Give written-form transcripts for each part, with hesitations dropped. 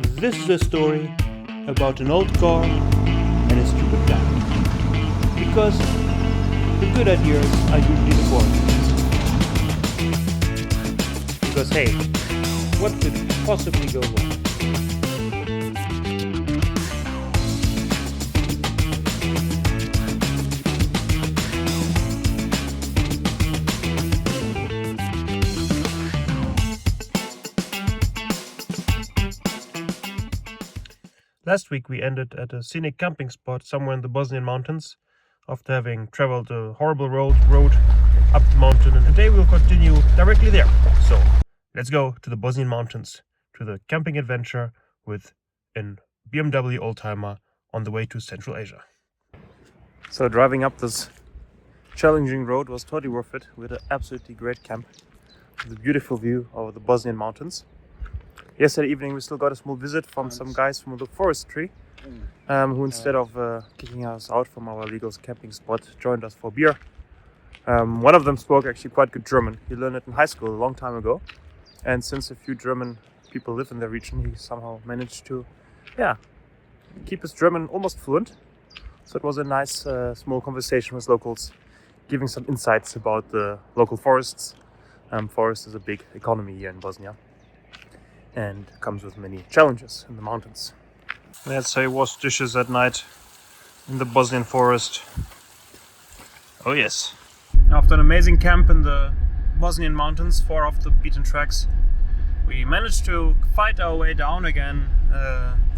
This is a story about an old car and a stupid guy. Because the good ideas are usually the boring. Because hey, what could possibly go wrong? Last week we ended at a scenic camping spot somewhere in the Bosnian mountains after having traveled a horrible road up the mountain, and today we'll continue directly there. So let's go to the Bosnian mountains, to the camping adventure with a BMW Oldtimer on the way to Central Asia. So driving up this challenging road was totally worth it. We had an absolutely great camp with a beautiful view over the Bosnian mountains. Yesterday evening we still got a small visit from some guys from the forestry who, instead of kicking us out from our legal camping spot, joined us for beer. One of them spoke actually quite good German. He learned it in high school a long time ago, and since a few German people live in the region, he somehow managed to keep his German almost fluent. So it was a nice small conversation with locals, giving some insights about the local forests. Forest is a big economy here in Bosnia and comes with many challenges in the mountains. Let's say wash dishes at night in the Bosnian forest. Oh yes. After an amazing camp in the Bosnian mountains, far off the beaten tracks, we managed to fight our way down again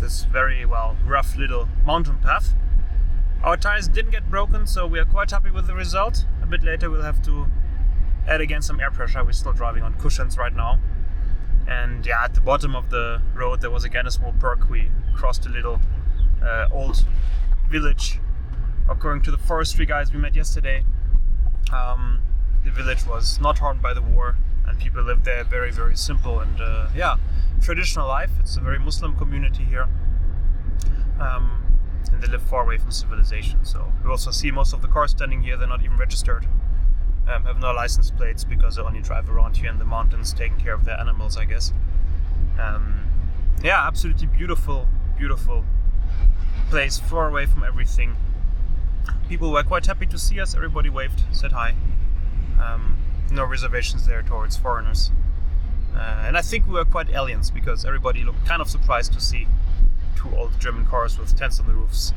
this very rough little mountain path. Our tires didn't get broken, so we are quite happy with the result. A bit later we'll have to add again some air pressure. We're still driving on cushions right now. And at the bottom of the road there was again a small perk. We crossed a little old village. According to the forestry guys we met yesterday, the village was not harmed by the war, and people lived there very, very simple and traditional life. It's a very Muslim community here, and they live far away from civilization. So we also see most of the cars standing here, they're not even registered. Have no license plates because they only drive around here in the mountains taking care of their animals, I guess. Absolutely beautiful place, far away from everything. People were quite happy to see us. Everybody waved, said hi. No reservations there towards foreigners. And I think we were quite aliens because everybody looked kind of surprised to see two old German cars with tents on the roofs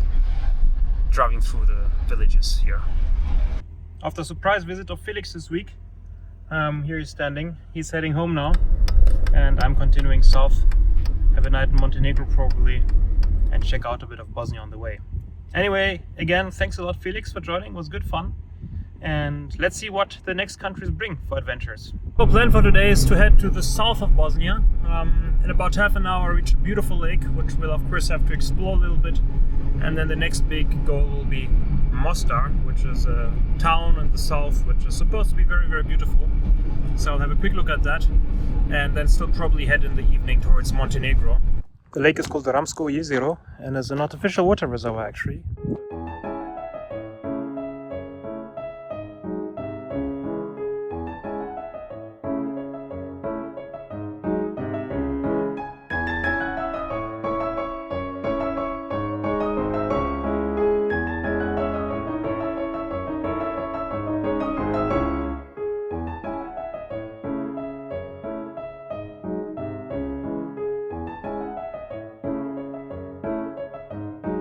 driving through the villages here. After a surprise visit of Felix this week, here he's standing. He's heading home now, and I'm continuing south. Have a night in Montenegro probably, and check out a bit of Bosnia on the way. Anyway, again, thanks a lot Felix for joining. It was good fun. And let's see what the next countries bring for adventures. The plan for today is to head to the south of Bosnia. In about half an hour reach a beautiful lake, which we'll of course have to explore a little bit. And then the next big goal will be Mostar, which is a town in the south which is supposed to be very, very beautiful. So I'll have a quick look at that and then still probably head in the evening towards Montenegro. The lake is called the Ramsko Jezero and is an artificial water reservoir actually.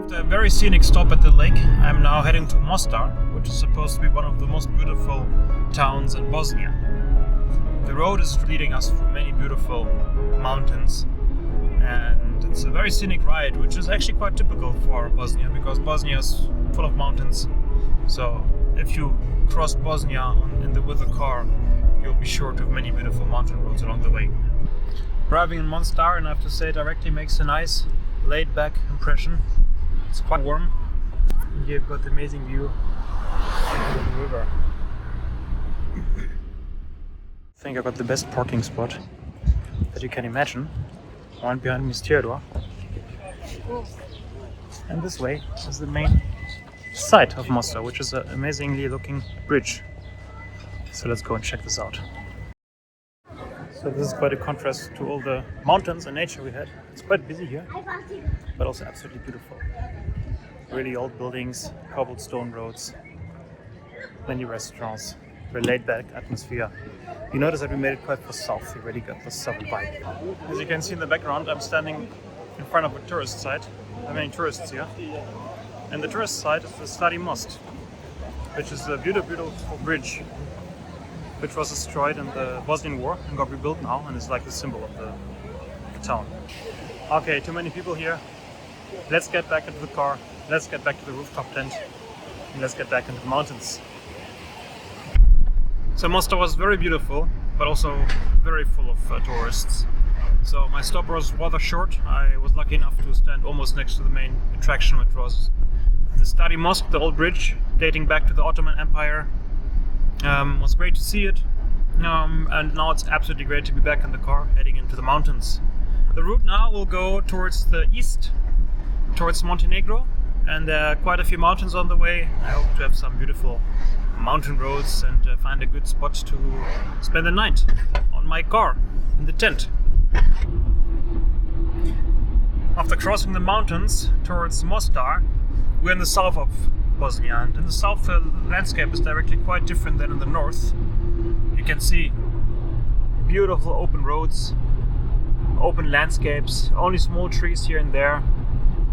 After a very scenic stop at the lake, I'm now heading to Mostar, which is supposed to be one of the most beautiful towns in Bosnia. The road is leading us through many beautiful mountains, and it's a very scenic ride, which is actually quite typical for Bosnia because Bosnia is full of mountains. So if you cross Bosnia with a car, you'll be sure to have many beautiful mountain roads along the way. Arriving in Mostar, and I have to say, directly makes a nice laid-back impression. It's quite warm. Here you've got the amazing view of the river. I think I got the best parking spot that you can imagine. One behind me is Theodore. And this way is the main site of Mostar, which is an amazingly looking bridge. So let's go and check this out. So this is quite a contrast to all the mountains and nature we had. It's quite busy here, but also absolutely beautiful. Really old buildings, cobblestone roads, many restaurants, very laid-back atmosphere. You notice that we made it quite far south. We really got the southern vibe. As you can see in the background, I'm standing in front of a tourist site. There are many tourists here. And the tourist site is the Stari Most, which is a beautiful bridge which was destroyed in the Bosnian War and got rebuilt now, and is like the symbol of the town. Okay, too many people here. Let's get back into the car, let's get back to the rooftop tent, and let's get back into the mountains. So Mostar was very beautiful, but also very full of tourists. So my stop was rather short. I was lucky enough to stand almost next to the main attraction, which was the Stari Mosque, the old bridge dating back to the Ottoman Empire. It was great to see it, and now it's absolutely great to be back in the car heading into the mountains. The route now will go towards the east, towards Montenegro, and there are quite a few mountains on the way. I hope to have some beautiful mountain roads and find a good spot to spend the night on my car in the tent. After crossing the mountains towards Mostar, we're in the south of Bosnia, and in the south the landscape is directly quite different than in the north. You can see beautiful open roads, open landscapes, only small trees here and there,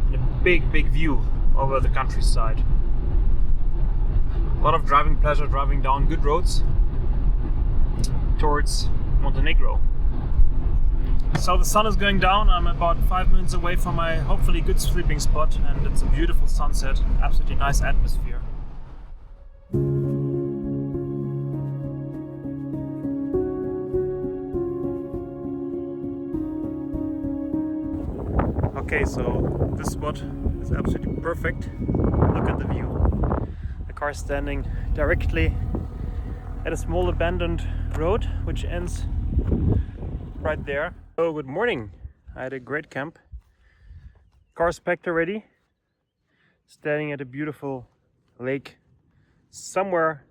and a big view over the countryside. A lot of driving pleasure, driving down good roads towards Montenegro. So the sun is going down. I'm about 5 minutes away from my hopefully good sleeping spot, and it's a beautiful sunset, absolutely nice atmosphere. Okay, so this spot is absolutely perfect. Look at the view. The car is standing directly at a small abandoned road which ends right there. Oh, good morning. I had a great camp. Car's packed already. Standing at a beautiful lake somewhere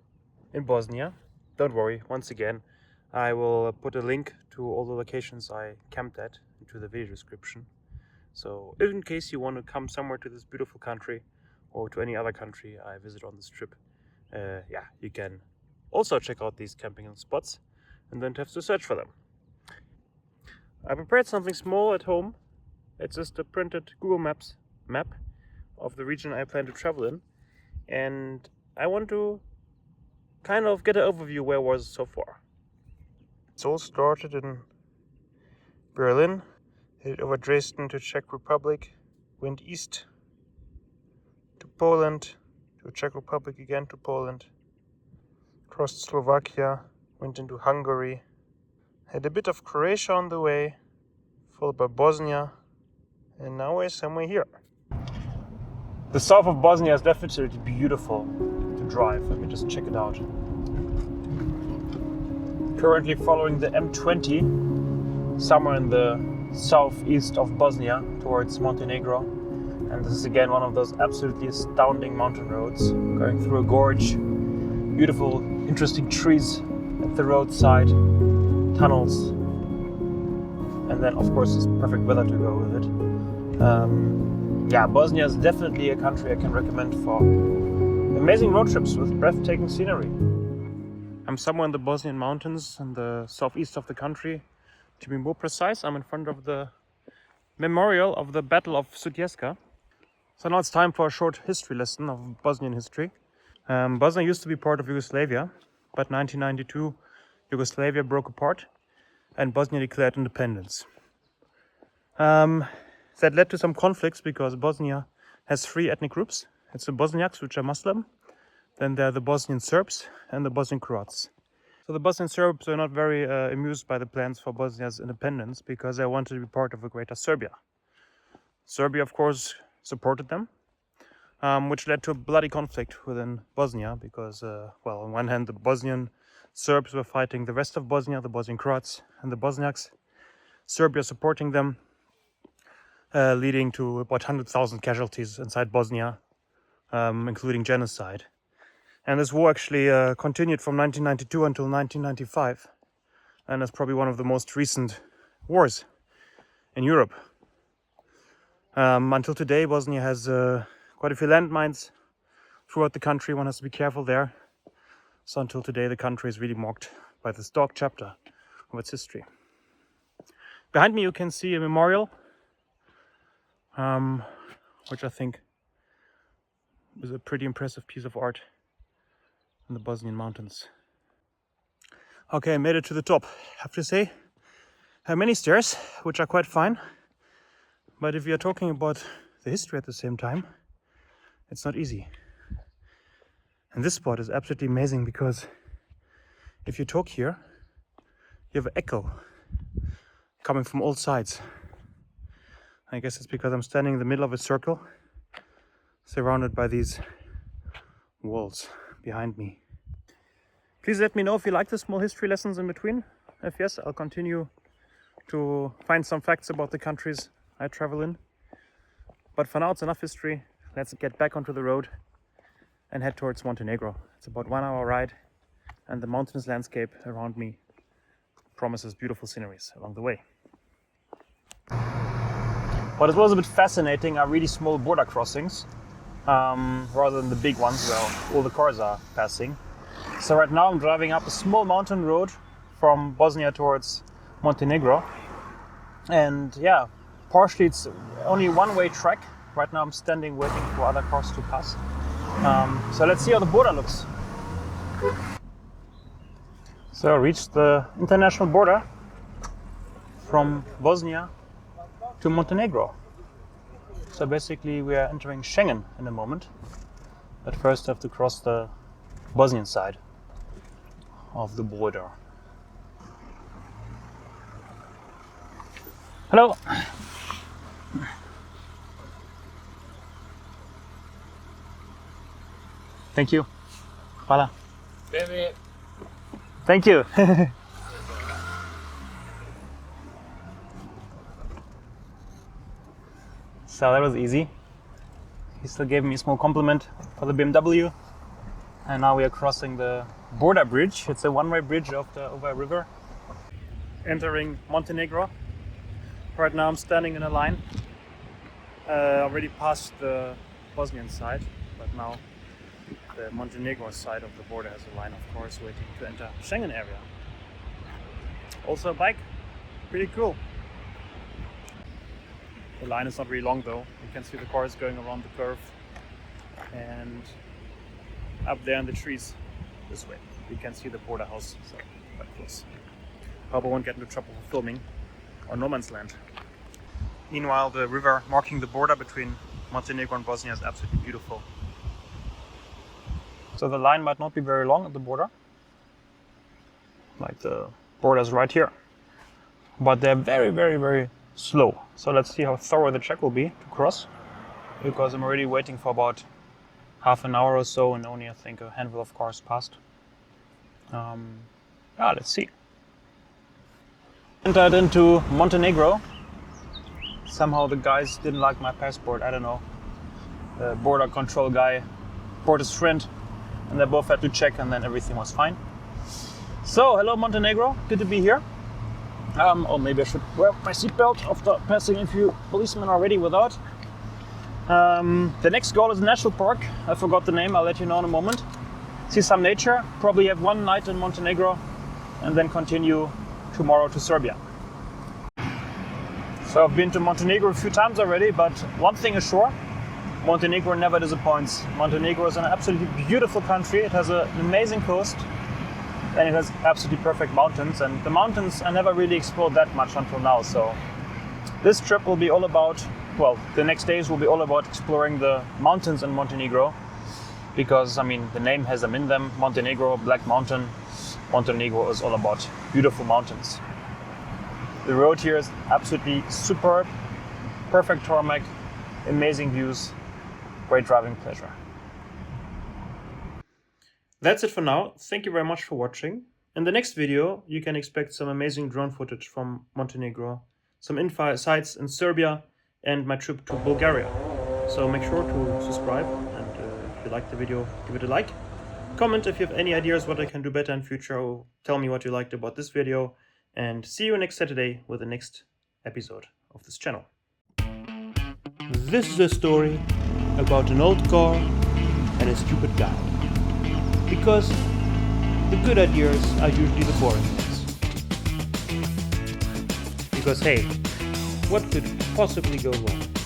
in Bosnia. Don't worry, once again, I will put a link to all the locations I camped at into the video description. So if in case you want to come somewhere to this beautiful country or to any other country I visit on this trip, you can also check out these camping spots and don't have to search for them. I prepared something small at home. It's just a printed Google Maps map of the region I plan to travel in, and I want to kind of get an overview where I was so far. It all started in Berlin, headed over Dresden to Czech Republic, went east to Poland, to Czech Republic again to Poland, crossed Slovakia, went into Hungary, had a bit of Croatia on the way, followed by Bosnia, and now we're somewhere here. The south of Bosnia is definitely beautiful to drive. Let me just check it out. Currently following the M20, somewhere in the southeast of Bosnia towards Montenegro. And this is again one of those absolutely astounding mountain roads, going through a gorge, beautiful, interesting trees at the roadside, tunnels, and then of course it's perfect weather to go with it. Bosnia is definitely a country I can recommend for amazing road trips with breathtaking scenery. I'm somewhere in the Bosnian mountains in the southeast of the country. To be more precise, I'm in front of the memorial of the Battle of Sutjeska. So now it's time for a short history lesson of Bosnian history. Bosnia used to be part of Yugoslavia, but 1992 Yugoslavia broke apart and Bosnia declared independence. That led to some conflicts because Bosnia has three ethnic groups. It's the Bosniaks, which are Muslim, then there are the Bosnian Serbs and the Bosnian Croats. So the Bosnian Serbs were not very amused by the plans for Bosnia's independence because they wanted to be part of a greater Serbia. Serbia, of course, supported them, which led to a bloody conflict within Bosnia because, on one hand, the Bosnian Serbs were fighting the rest of Bosnia, the Bosnian Croats and the Bosniaks. Serbia supporting them, leading to about 100,000 casualties inside Bosnia, including genocide. And this war actually continued from 1992 until 1995, and it's probably one of the most recent wars in Europe. Until today, Bosnia has quite a few landmines throughout the country. One has to be careful there. So until today, the country is really marked by this dark chapter of its history. Behind me, you can see a memorial, which I think is a pretty impressive piece of art in the Bosnian mountains. Okay, I made it to the top. I have to say, I have many stairs, which are quite fine. But if you're talking about the history at the same time, it's not easy. And this spot is absolutely amazing because if you talk here, you have an echo coming from all sides. I guess it's because I'm standing in the middle of a circle, surrounded by these walls behind me. Please let me know if you like the small history lessons in between. If yes, I'll continue to find some facts about the countries I travel in. But for now, it's enough history. Let's get back onto the road and head towards Montenegro. It's about 1 hour ride, and the mountainous landscape around me promises beautiful sceneries along the way. What was a bit fascinating are really small border crossings, rather than the big ones where all the cars are passing. So right now I'm driving up a small mountain road from Bosnia towards Montenegro. And yeah, partially it's only a one-way track. Right now I'm standing waiting for other cars to pass. So let's see how the border looks. So I reached the international border from Bosnia to Montenegro. So basically we are entering Schengen in a moment. But first I have to cross the Bosnian side of the border. Hello! Thank you. Hvala. Thank you. So that was easy. He still gave me a small compliment for the BMW. And now we are crossing the border bridge. It's a one-way bridge over a river. Entering Montenegro. Right now I'm standing in a line. Already past the Bosnian side, but now the Montenegro side of the border has a line, of course, waiting to enter Schengen area. Also a bike, pretty cool. The line is not really long though. You can see the cars going around the curve, and up there in the trees this way you can see the border house, so quite close. Hope I won't get into trouble for filming on no man's land. Meanwhile, the river marking the border between Montenegro and Bosnia is absolutely beautiful. So the line might not be very long at the border, like the border's right here, but they're very, very, very slow. So let's see how thorough the check will be to cross, because I'm already waiting for about half an hour or so, and only I think a handful of cars passed. Let's see. Entered into Montenegro. Somehow the guys didn't like my passport, I don't know. The border control guy brought his friend, and they both had to check, and then everything was fine. So, hello Montenegro, good to be here. Or maybe I should wear my seatbelt after passing a few policemen already without. The next goal is a national park. I forgot the name, I'll let you know in a moment. See some nature, probably have one night in Montenegro, and then continue tomorrow to Serbia. So I've been to Montenegro a few times already, but one thing is sure, Montenegro never disappoints. Montenegro is an absolutely beautiful country. It has an amazing coast, and it has absolutely perfect mountains. And the mountains I never really explored that much until now. So this trip will be all about, well, the next days will be all about exploring the mountains in Montenegro. Because, I mean, the name has them in them. Montenegro, Black Mountain. Montenegro is all about beautiful mountains. The road here is absolutely superb. Perfect tarmac, amazing views, great driving pleasure. That's it for now. Thank you very much for watching. In the next video, you can expect some amazing drone footage from Montenegro, some insights in Serbia, and my trip to Bulgaria. So make sure to subscribe, and if you liked the video, give it a like. Comment if you have any ideas what I can do better in future, or tell me what you liked about this video, and see you next Saturday with the next episode of this channel. This is a story about an old car and a stupid guy. Because the good ideas are usually the boring ones. Because hey, what could possibly go wrong?